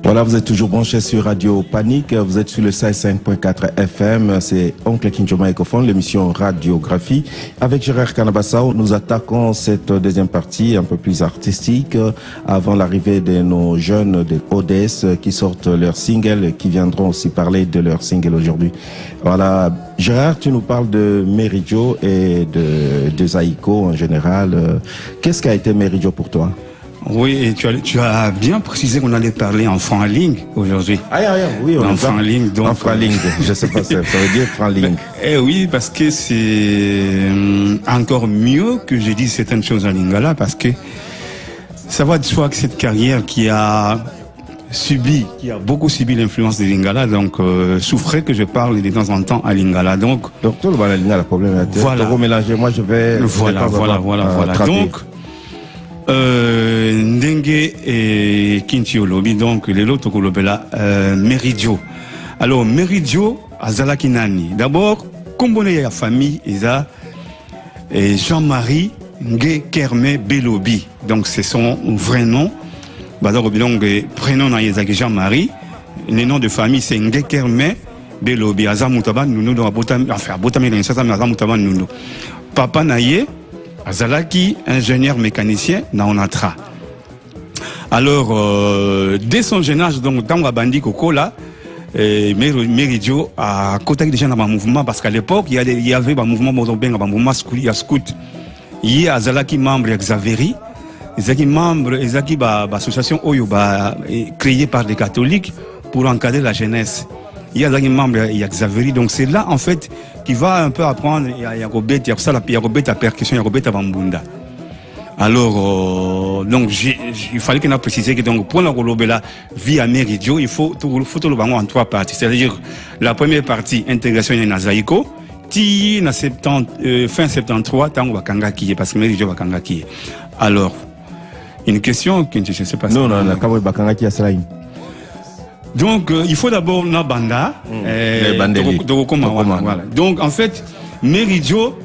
Voilà, vous êtes toujours branchés sur Radio Panique, vous êtes sur le 5.4 FM, c'est Oncle Kinjoma Ecofon, l'émission Radiographie. Avec Gérard Kanabassao, nous attaquons cette deuxième partie un peu plus artistique avant l'arrivée de nos jeunes de ODS qui sortent leur single et qui viendront aussi parler de leur single aujourd'hui. Voilà, Gérard, tu nous parles de Meridio et de Zaïko en général. Qu'est-ce qu'a été Meridio pour toi? Oui, et tu as bien précisé qu'on allait parler en franc-ligne aujourd'hui. Oui, en franc-ligne. En franc-ligne, je sais pas, ça veut dire franc-ligne. Oui, parce que c'est encore mieux que j'ai dit certaines choses en lingala, parce que ça va de soi que cette carrière qui a beaucoup subi l'influence de lingala, donc souffrait que je parle de temps en temps à lingala. Donc tout le lingala, problème. Voilà. Moi je vais. Voilà. Donc Ndenge et Kinti Olobi, donc les lots Tokolobela, Meridio. Alors Meridio Azalaki Nani. D'abord, Kombone ya famille Isa et Jean-Marie Nge Kerme Belobi. Donc c'est son vrai nom. Donc prénom na Isaac Jean-Marie. Le nom de famille c'est Nge Kerme Belobi. Azamutaba Nuno dans Botami, enfin Botami dans ça Azamutaba Nuno. Papa Naye Azalaki, ingénieur mécanicien, na Onatra. Alors, dès son jeune âge, donc, dans la bandi Kokola, Meridio a contacté déjà dans un mouvement, parce qu'à l'époque, il y avait un mouvement, un mouvement scout. Il y a Azalaki membre Xaveri, Azalaki membre, Azalaki association Oyo, créée par des catholiques pour encadrer la jeunesse. Il y a des membres, il y a Xaveri, donc c'est là en fait qui va un peu apprendre, il y a Robert, il y a Robert à percussion, il y a Robert à bambunda. Alors, donc il fallait qu'on a précisé que donc pour la Rolobela vie à Meridio, il faut tout le bango en trois parties. C'est-à-dire la première partie intégration in Zaïko, ti na fin 73 tango bakanga qui parce que Meridio bakanga qui. Alors, une question que je ne sais pas. Non, quand bakanga qui a cela. Donc, il faut d'abord na banda, voilà. Donc, en fait, Meridio,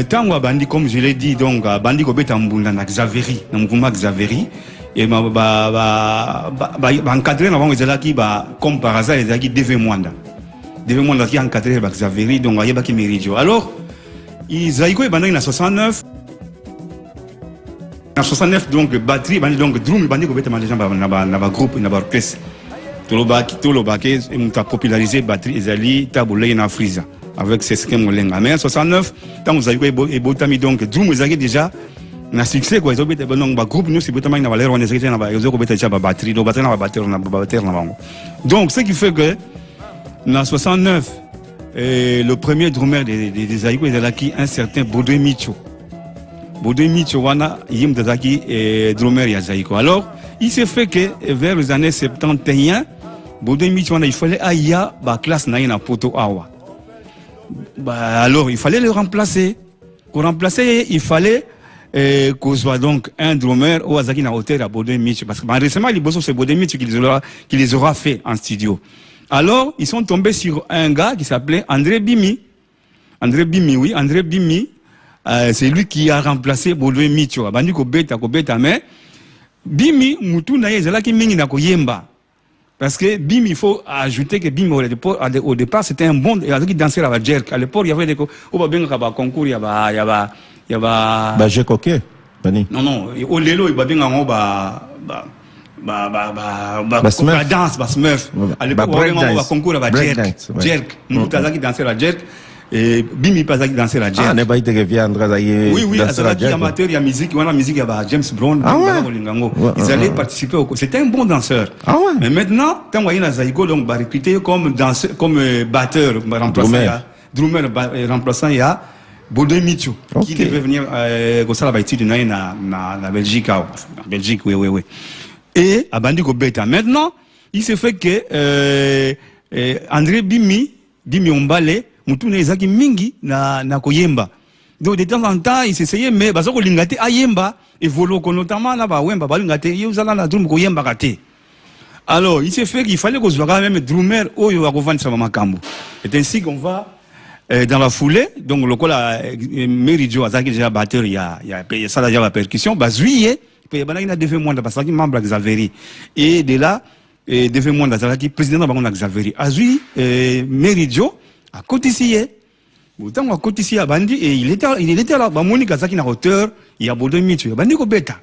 tango bandi, comme je l'ai dit, donc, bandi ko beta mbunda na Xaveri, na mukuma Xaveri, et encadré na bango ezalaki comme par hasard ezalaki Deve Mwanda qui encadré ba Xaveri, donc ayebaki Meridio. Alors, Zaïko e bandaki na 69. En 69, donc, batterie, donc, drum, bandi ko beta ma gens na groupe, na orchestre. Tout le baquet, on a popularisé batterie Ezali, Taboulé na Frisa avec ses schèmes lenga. Mais en 69, tant vous avez et Botami donc Drum Ezali déjà na succès quoi. Ils ont été bon groupe nous c'est Botami na valeur on est na ils ont déjà batterie, donc batterie na batteur na bango. Donc ce qui fait que en 69 le premier drummer des Zaïko Ezalaki un certain Baudouin Micho. Baudouin Micho wana yim Zaki et drummer ya Zaïko. Alors il s'est fait que vers les années 71 Baudouin Micho il fallait aya ba classe na poto awa. Alors il fallait le remplacer. Pour remplacer, il fallait qu'on soit donc un drummer au Azaki na hôtel à Baudouin Micho parce que récemment les bossos c'est Baudouin Micho qui les aura fait en studio. Alors ils sont tombés sur un gars qui s'appelait André Bimi. André Bimi, c'est lui qui a remplacé Baudouin Micho. Bandi ko beta mais Bimi mutu na yezalaki mingi na koyemba. Parce que Bimi, il faut ajouter que Bimi au départ c'était un bon qui dansait la jerk. À l'époque il y avait des concours, il y avait j'ai coqué bani. Non, au lelo il y avait danse smurf. À l'époque il y avait concours la jerk. Mutu qui dansait la jerk. Et Bimi pas qui dansait la jerk. Ah, n'est pas été reviendra d'ailleurs. Oui, il y a amateur, il y a musique, il y a musique, il y a James Brown, ils allaient participer au. C'était un bon danseur. Ah ouais. Mais maintenant, quand on a Zaïko, donc, recruté comme danseur, comme batteur, drummer remplaçant, il y a Baudouin Micho, qui devait venir, comme ça, la étude na Belgique, en Belgique, oui. Et, à Bandiko Beta. Maintenant, il s'est fait que, André Bimi Ombale, Moutoune Ezaki Mingi na koyemba. Donc de temps en temps il s'essayait mais bazoko lingate ayemba et volo notamment là ba wemba balingate yuzala na drum koyemba kate. Alors il s'est fait qu'il fallait qu'on soit quand même drummer oyo wa kovanda sa makambo. C'est ainsi qu'on va dans la foulée donc le cola Meridio Azaki déjà batteur il y a ça déjà la percussion bazuier puis il y a Deve Mwanda parce que membre Xaveri et de là et devait moi Nazalaki président de Xaveri Azui Meridio à Cotissier autant à Cotissier à Bandi et il était là Monique Azaki na hauteur il y a Bodo Mitu Bandi ko beta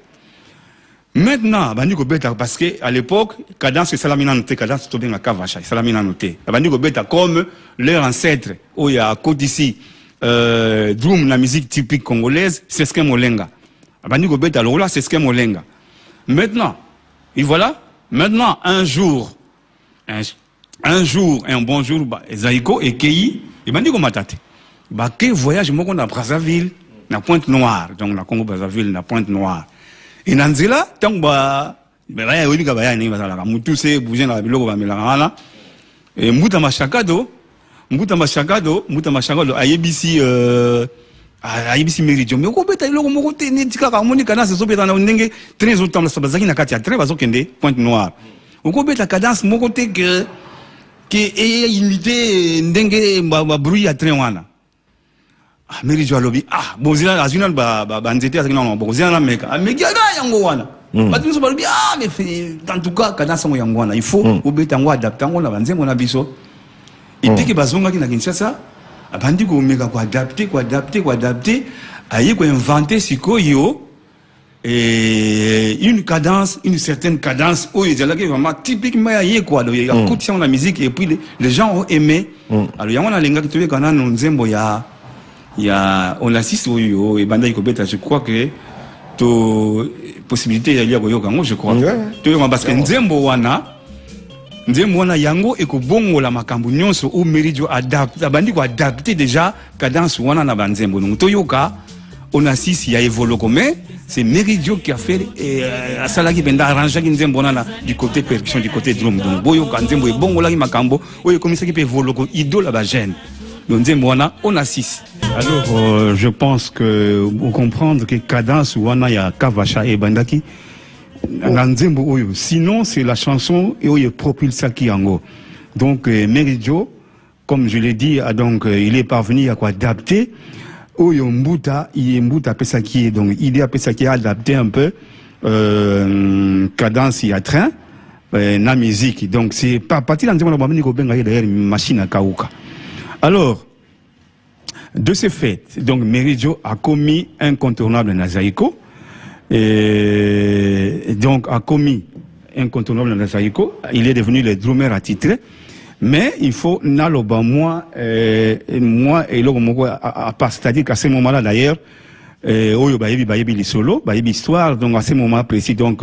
maintenant Bandi ko beta parce que à l'époque cadence Salamina noté cadence to bien Kavacha Salamina noté Bandi ko beta comme leur ancêtre où il y a Cotissier drum la musique typique congolaise c'est ce que Molenga Bandi ko beta alors là c'est ce que Molenga maintenant et voilà. Maintenant, un bon jour, Zaïko et Kei, et m'a dit qu'on m'a tâté. Bah, que voyage, moi, qu'on a Brazzaville, na Pointe-Noire, donc la Congo-Brazzaville, na Pointe-Noire. Et Nanzela, tant que bah, là, il y a une la Moutou, c'est bouger dans la bilogo, mais là, et Mouta Machakado, Ayebisi, Ayebisi Meridio, mais au bêta, il a côté, Netika, Monica, c'est so bêta, on a très autant, la Sabazaki, na Katia, très baso kende, Pointe-Noire. Au bêta, cadence, mon côté, que est imité, n'dengue, bruit à Tréwana. Ah, Meridio a lobby, Bozila, Azunal, Banzete, non, Bozila, la mec, mais il y a un yangoana. Mais en tout cas, cadence, mon yangoana, il faut, au bêta, on adapte, on a vanzé, mon abisso. Et puis que Bazonga qui n'a qu'une ça, Bandi ko mega ko adapter, aïe ko inventer sikoyo et une cadence, une certaine cadence où il y a vraiment typiquement aïe quoi, il y a écouté la musique et puis les gens ont aimé. Alors il y a un lenga qui trouve quand on nzembo il y a on assiste au et Bandi ko beta je crois que to possibilité il y a yo kango je crois. Tu parce que nzembo wana Nzemwana yango eko bongo la makambu nyonso ou Meridio adapte abandi ko adapter déjà cadence wana na banzembo donc toyoka on assiste il y a évolué mais c'est Meridio qui a fait à salaki benda arranger nzembo na du côté percussion du côté drum donc boyoka nzembo e bongo la makambo oyo comme ça qui peut évoluer idole ba jeune donc nzembo wana on assiste. Alors je pense que vous comprendre que cadence wana ya Kavacha et Bandaki sinon c'est la chanson et où il propulse ça qui en donc Meridio comme je l'ai dit donc il est parvenu à quoi adapter où il mbuta pesa qui est donc il est pesa qui a adapté un peu cadence il y a train na musique donc c'est pas partir dans le moment d'ailleurs machine à kauka. Alors de ce fait donc Meridio a commis incontournable Nazaïko. Et donc a commis incontournable dans Zaïko, il est devenu le drummer attitré, mais il faut naloba moi et l'homme à part, c'est-à-dire qu'à ce moment-là d'ailleurs, oyo bayebi li solo, bayebi histoire, donc à ce moment précis donc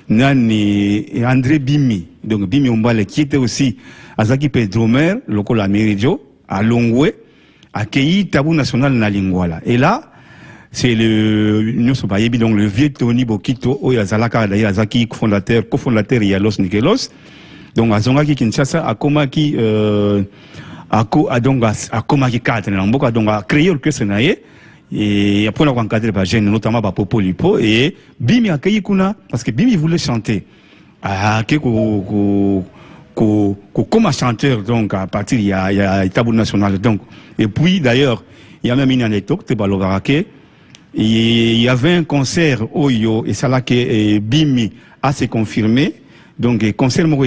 nani André Bimi, donc Bimi Ombale qui était aussi azaki pe drummer, lokola Meridio, à Longwe, accueilli tabou national na Lingwala. Et là c'est le donc le vieux Tony Bokito Oyazalaka d'ailleurs Azaki cofondateur Yalos Nikelos donc Azonga qui Kinshasa akomaki akomaki 4 na mboka donc a créé l'orchestre naie et après on a encadré par jeune notamment par Popo Lipo et Bimi accueilli kuna parce que Bimi voulait chanter comme chanteur donc à partir il y a tabou national donc et puis d'ailleurs il y a même une anecdote Balovarake. Il y avait un concert Oyo et ça là que Bimi a se confirmé donc concert mo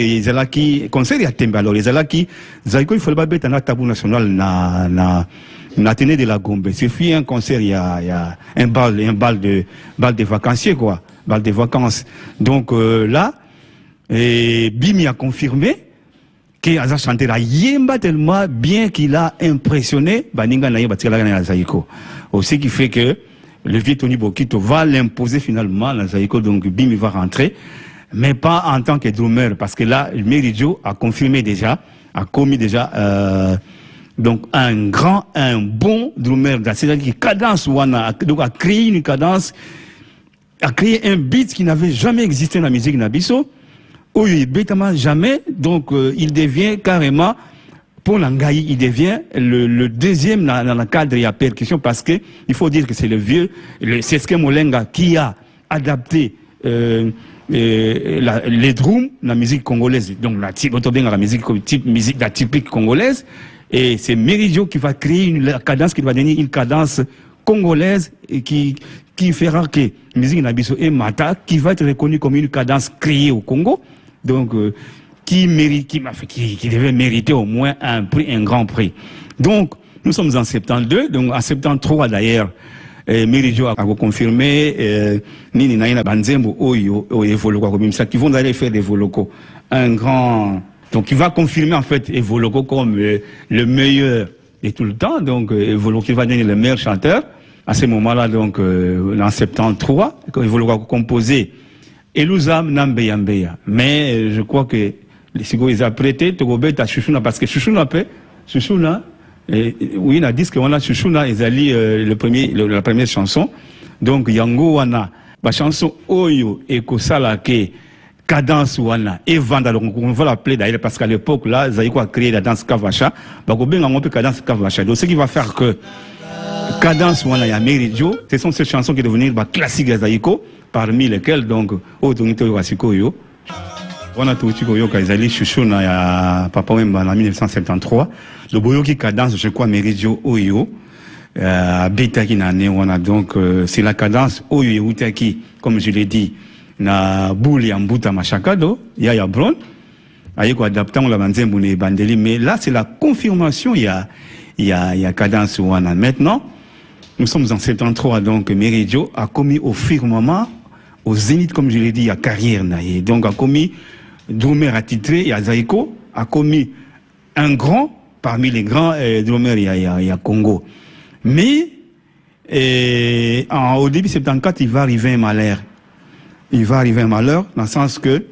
concert il y a tembe alors les qui Zaïko il faut pas bête na tabou national na tenue de la Gombe c'est fait un concert il y a un bal de vacanciers quoi bal de vacances donc là Bimi a confirmé qu'il a chanté la yemba tellement bien qu'il a impressionné baninga na yeba tsela na Zaïko aussi qui fait que le vieux Tony Bokito va l'imposer finalement dans Zaïko, donc Bimi va rentrer, mais pas en tant que drummer, parce que là, Meridio a confirmé déjà, a commis déjà donc un bon drummer, c'est-à-dire qui cadence wana, donc a créé une cadence, a créé un beat qui n'avait jamais existé dans la musique Nabiso, où il bêtement jamais, donc il devient carrément pour Langaï, il devient le deuxième dans le cadre de la percussion parce que il faut dire que c'est le vieux, c'est ce que Molenga qui a adapté les drums, la musique congolaise, donc la musique typique congolaise, et c'est Meridio qui va créer une cadence qui va devenir une cadence congolaise et qui fera que musique Nabiso et Mata qui va être reconnue comme une cadence créée au Congo, donc qui devait mériter au moins un prix, un grand prix. Donc, nous sommes en 72, donc en 73 d'ailleurs, Meridio a confirmé, Nini Naina Banzembo, Oyo, Evoloko, comme ça, qui vont aller faire Evoloko. Un grand, donc il va confirmer en fait Evoloko comme le meilleur de tout le temps, donc Evoloko qui va donner le meilleur chanteur. À ce moment-là, donc, en 73, Evoloko a composé Elouzam Nambeyambeya. Mais je crois que les Sigo, ils ont prêté, Togobet à Chouchouna, parce que Chouchouna, oui, il a dit qu'on a Chouchouna, ils ont lu la première chanson. Donc, Yango Wana, la chanson Oyo et Kosalake, Cadence Wana, et Vanda, donc on va l'appeler d'ailleurs, parce qu'à l'époque, là, Zaïko a créé la danse Kavacha, donc on peut Cadence Kavacha. Donc, ce qui va faire que Cadence Wana et Meridio, ce sont ces chansons qui deviennent classiques de Zaïko, parmi lesquelles, donc, Otonito Wasiko Yo. On a tout Yo Kaizali Chouchouna ya Papa Wemba en 1973. Le Boyoki cadence, je crois, Meridio Oyo. Beta qui n'a on a donc, c'est la cadence Oyo Utaki, comme je l'ai dit, na Bouli Ambuta Machakado, Yaya Bron. Ayeko adaptant la Banzemboune Bandeli, mais là, c'est la confirmation, il y a cadence Wana. Maintenant, nous sommes en 73, donc Meridio a commis au firmament, au zénith, comme je l'ai dit, il y a carrière, donc a commis drummer attitré, il y a Zaïko, a commis un grand, parmi les grands drummers, il y a Congo. Mais, au début 74, il va arriver un malheur. Il va arriver un malheur, dans le sens que,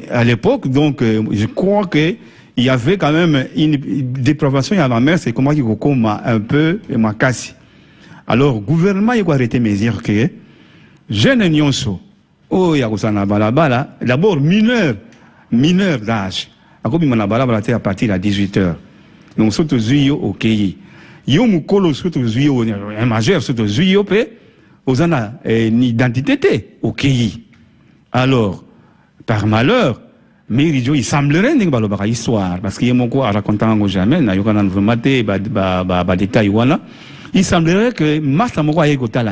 à l'époque, donc, je crois que il y avait quand même une dépravation à la mer, c'est comment il m'a un peu, m'a cassé. Alors, le gouvernement, il a arrêté mes dire que, jeune nyonso, oh, il y a balabala, d'abord mineur d'âge. À partir de 18h. Donc, surtout, zuyo, ok. Yo, moukolo, surtout, zuyo, un majeur, surtout, zuyo, aux ana, une identité, ok. Alors, par malheur, Meridio, il semblerait qu'il y ait une histoire, parce qu'il y a mon quoi à raconter en jamais, il y a un détail, il semblerait que Massa Moko ait gota là.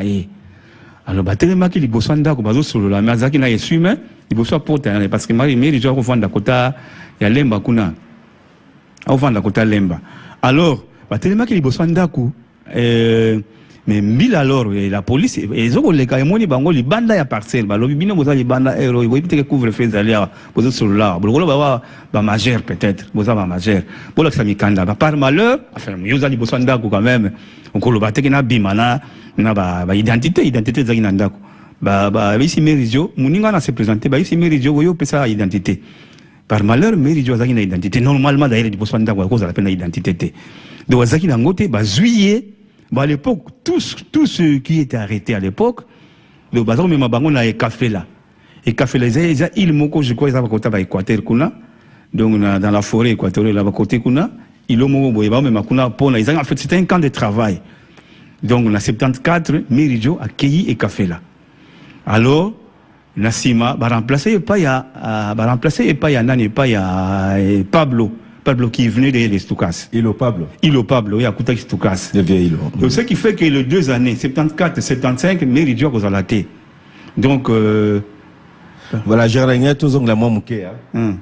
Alors, tellement qu'il y a un bazo sur la mer, il y a un sume, il y a un porte, parce que Meridio a un kota, il y a lemba kuna. A un kota lemba. Alors, tellement qu'il y a un daku, mais mille alors, la police, ils ont les caïmoni, bango, les bandes à parcelle, balobi, bino, vous avez les bandes à héros, vous avez couvre fait d'aller, vous êtes sur l'arbre, vous avez majeur peut-être, vous avez majeur. Pour que ça m'y canda, par malheur, enfin, vous avez besoin d'aku quand même, on coule le bâté qui n'a bimana, n'a identité de Zaginandako. Ici, Meridio, Mouninga n'a se présenté, ici, Meridio, vous avez sa identité. Par malheur, Meridio a une identité, normalement, d'ailleurs, il y a besoin d'aku à cause de la peine d'identité. Donc, Zaginangote, juillet, à l'époque, tous ceux qui étaient arrêtés à l'époque, le bazar même bangon a café là. Et café là, il moko je crois ils avaient côté à Équateur kuna, donc dans la forêt équatoriale là côté kuna, il moko boyeba même kuna pour ils en fait c'était un camp de travail. Donc en 74, Meridio a accueilli et café là. Alors Nassima va remplacer pas il y a Pablo qui venait de l'Estoukas. Ilo Pablo, il a coûté l'Estoukas. Le vieil Ilo. Donc, ce qui fait que les 2 années, 74, 75, Meridio a été. Donc, voilà, j'ai regardé tous les mots mouqués,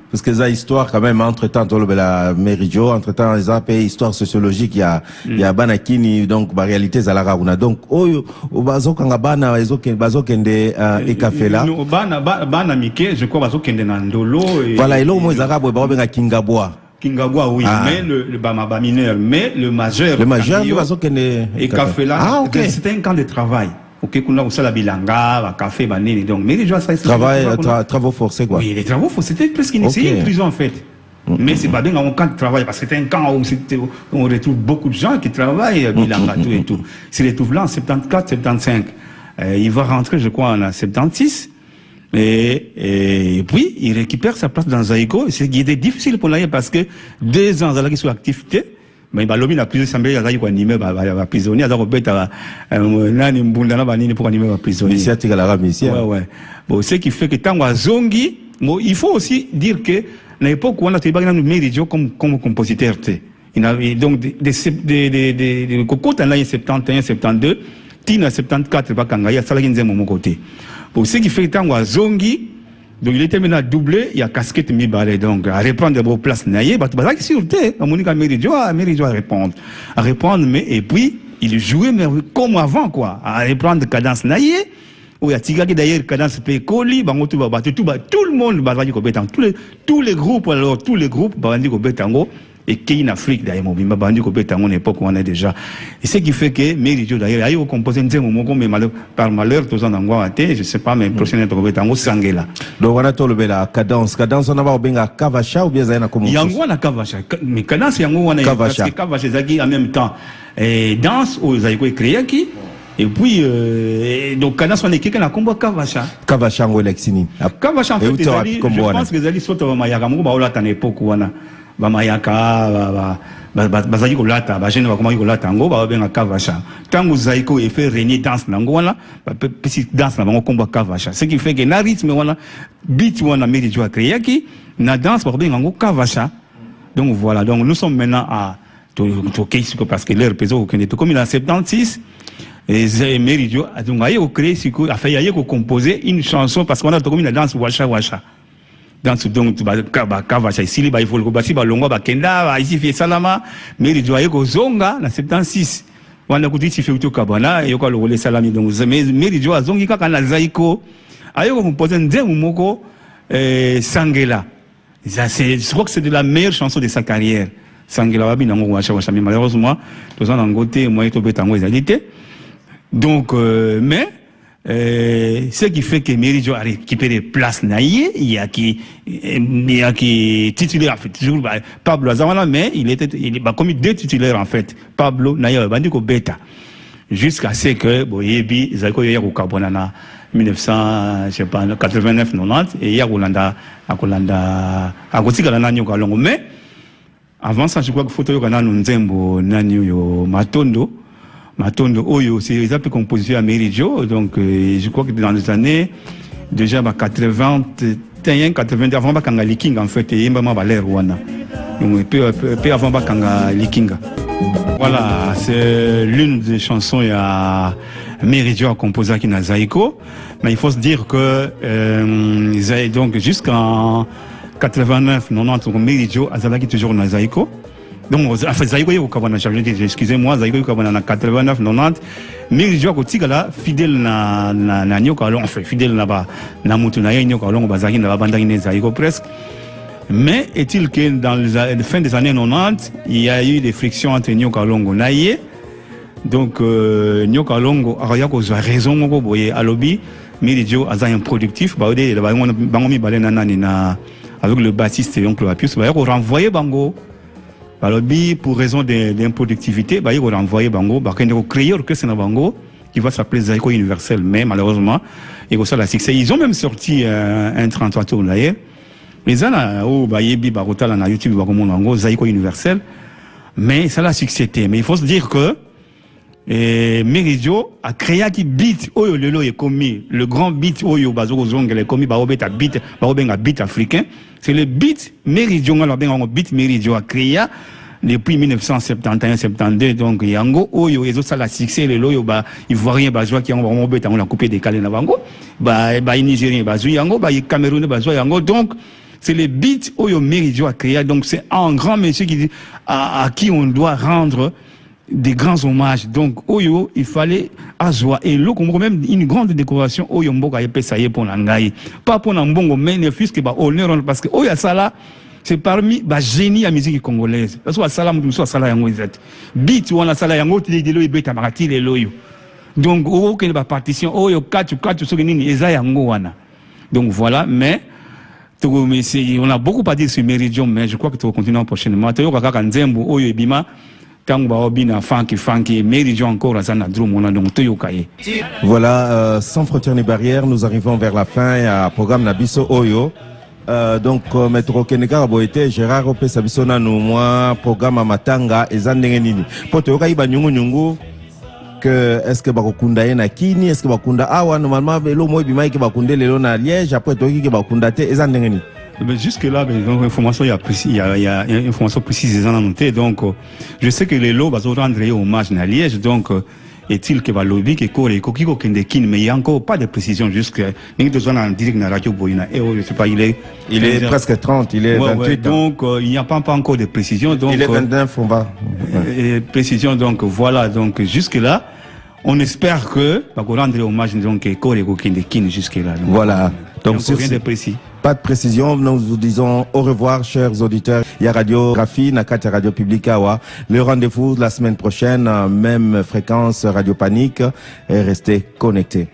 parce que ça histoire quand même, entre-temps, la Meridio, entre-temps, ils ont fait histoire sociologique, il y a Banakini, donc, la réalité, ça la raouna. Donc, au bazo, quand bana, bazo kende, et café là. Bana Mike, je crois, bazo kende nandolo. Voilà, et là, au moins, les Arabes, ils vont Kingaboa. Kingaboa, oui, mais le mineur, mais le majeur. Le majeur, bazo kende. Et café là, c'était un camp de travail. Ok, qu'on a aussi la bilanga, café, banane, donc, mais les gens, ça, travaux forcés, quoi. Oui, les travaux forcés, c'était presque une prison, en fait. Mais c'est pas bien un camp de travail, parce que c'était un camp où on retrouve beaucoup de gens qui travaillent, bilanga, tout et tout. C'est les tout là en 74, 75. Il va rentrer, je crois, en 76. Et puis, il récupère sa place dans Zaïko. C'est difficile pour l'ailleurs parce que 2 ans, il sur activité. Mais il a plusieurs assemblées, il a animé, prisonnier, il a repété, nani mbundana banini pour animer prisonnier. Ouais. Bon, ce qui fait que tant que Zongi, bon, il faut aussi dire que, à l'époque où on a été Meridio comme compositeur, il a, donc, des cocottes, en 71, 72, Tina 74, Bakanga, il y a ça, il y a mon côté. Bon, ce qui fait que tant que Zongi, Donc il était maintenant doublé, il y a casquette mi balai donc à reprendre vos places naïe, bah qui sûreté, à Monica Méridio à répondre mais et puis il jouait mais comme avant quoi, à reprendre cadence naïe. Ou il y a Tiga qui d'ailleurs cadence pécoli, bah tout le monde va dire que tous les groupes alors tous les groupes bah dire que et qui en Afrique d'ailleurs mobimba bandi ko betango époque où on est déjà et ce qui fait que Méridio d'ailleurs a eu composé un moment mais par malheur tous en angwa je sais pas mais prochaine ko betango sangela donc on a tout le bela cadence on a benga kavacha ou bien zaina comme yango na kavacha mais cadence yango on a parce que kavacha zaki en même temps et danse ou zaiko créé qui et puis donc cadence on est quelqu'un na combo kavacha ngo lexini kavacha en fait je pense que zali soto ba mayaka mo ba ola tan époque wana bamayaka bazali kolata ba jeune bakomaki kolata ngo ba benga kavacha tango zaiko et fait régner danse nango wana petit danse na bango komba kavacha ce qui fait que na rythme wana beat wana Méridio a créé qui na danse ba benga ngo kavacha donc voilà donc nous sommes maintenant à to parce que leur peso qu'on est comme il a 76 et Méridio a donc a créé a fait y a composer une chanson parce qu'on a comme une danse washa dans ce donc kavacha ici il faut le basi ba longo ba kenda ici fait salama Méridio a ko zonga na 76 wana kuti ti fait to kabana et ko le salami donc Méridio a zongi kaka na zaiko ayo composer nzemu moko sangela ça c'est je crois que c'est de la meilleure chanson de sa carrière sangela babi nango washa mais malheureusement tous en côté moi to betango ezalité donc mais ce qui fait que Méridio a récupéré place naïe, il y a qui titulaire en fait toujours Pablo Azamana mais il a commis deux titulaires en fait Pablo naïe bandiko beta jusqu'à ce que boyebi zako ya ko kabonana 1900 je sais pas 89 90 et ya Rolanda akotika na nyoka longo mais avant ça je crois que photo yo kana nzembo nani yo Matondo Oyo, c'est un peu composé à Méridio, donc je crois que dans les années déjà 81, 82 avant Bakanga Liking en fait, et Mbama Baler Rwanda. Donc peu avant Bakanga Liking. Voilà, c'est l'une des chansons à Méridio a composé à Kinazaiko, mais il faut se dire que donc jusqu'en 89, 90, Méridio a toujours Nazaiko. Donc, en fait, excusez-moi, Zaïko Kabana en 89, 90, Méridio Kotigala, fidèle na Nyokalong, enfin, fidèle là-bas, na Moutunaï, Nyokalong, Bazaki, na Bandagine, Zaïko presque. Mais est-il que dans la fin des années 90, il y a eu des frictions entre Nyokalong et Naïe. Donc, Nyokalong a raison, Mokoboye, à lobby, Méridio a un productif, avec le bassiste et oncle Apius, il a renvoyé Bango. Alors, pour raison d'improductivité, il va renvoyer Bango, il va créer l'orchestre de Bango, qui va s'appeler Zaiko Universel, mais malheureusement, il va la succès. Ils ont même sorti un 33 tours d'ailleurs. Mais ça, là, Bayebi, Barota, là, YouTube, Bango, Zaiko Universel, mais ça l'a succédé. Mais il faut se dire que, Méridio a créé un beat, Oyo Lelo est commis, le grand beat, Oyo Bazoko Zong, est commis, Baobeta beat, Baobenga beat africain. C'est le beat Méridio, on beat Méridio a créé depuis 1971-72, donc Yango, Oyo, et ça la succès, le Loyo, Ivoirien, Bazoua, qui ont bêta, on a coupé des calés Navango, Nigérien, Bazou Yango, Camerounais, Bazoua Yango, donc, c'est le beat Oyo Méridio a créé, donc c'est un grand monsieur à qui on doit rendre des grands hommages. Donc, Oyo, il fallait Azwa et l'eau, comme même une grande décoration, Oyo Mboka Yepe Saye pour l'Angaï. Pas pour l'Ambongo, mais ne fût-ce que honneur, parce que Oyo Sala, c'est parmi les génies à musique congolaise. Parce que Sala, nous sommes Sala Yango Izet. Beat, ou on a Sala Yango, tu dis, Beta Marati, les Loyo. Donc, Oyo, qu'il y a partition, Oyo, 4, Eza Yango Wana. Donc, voilà, mais, on a beaucoup à dire sur Méridio, mais je crois que tu vas continuer prochainement. Tu vas voir Nzembo, Oyo et Bima. Voilà, sans frontières ni barrières, nous arrivons vers la fin à programme Nabiso Oyo. Donc, Maître Kenega Boete, Gérard Ope Sabisona, nous, moi, programme Matanga, et Zandengenini. Pour te dire, que est-ce que Bakunda est na Kini, est-ce que Bakunda Awa, normalement, le mot Bimaï qui Bakunde le long à Liège, après Toki qui Bakunda Te, et Zandengenini. Mais jusque-là, information, il y a une information précise des notés. Donc, je sais que les lots vont rendre hommage à Liège. Donc, est-il que va lobby que Corée Kokiko Kendekin, mais il n'y a encore pas de précision jusque il besoin en direct dans la radio Boyina. Et je sais pas, il est presque 30, il est 28. Donc il n'y a pas encore de précision. Donc il est 29, on va. Précision, donc voilà, donc jusque là. On espère que va rendre hommage donc à Corée Kendekin jusque là. Voilà. Donc rien de précis. Pas de précision, nous vous disons au revoir, chers auditeurs. Il y a Radiographie, Nakata Radio Publica. Le rendez-vous la semaine prochaine, même fréquence Radio Panique, et restez connectés.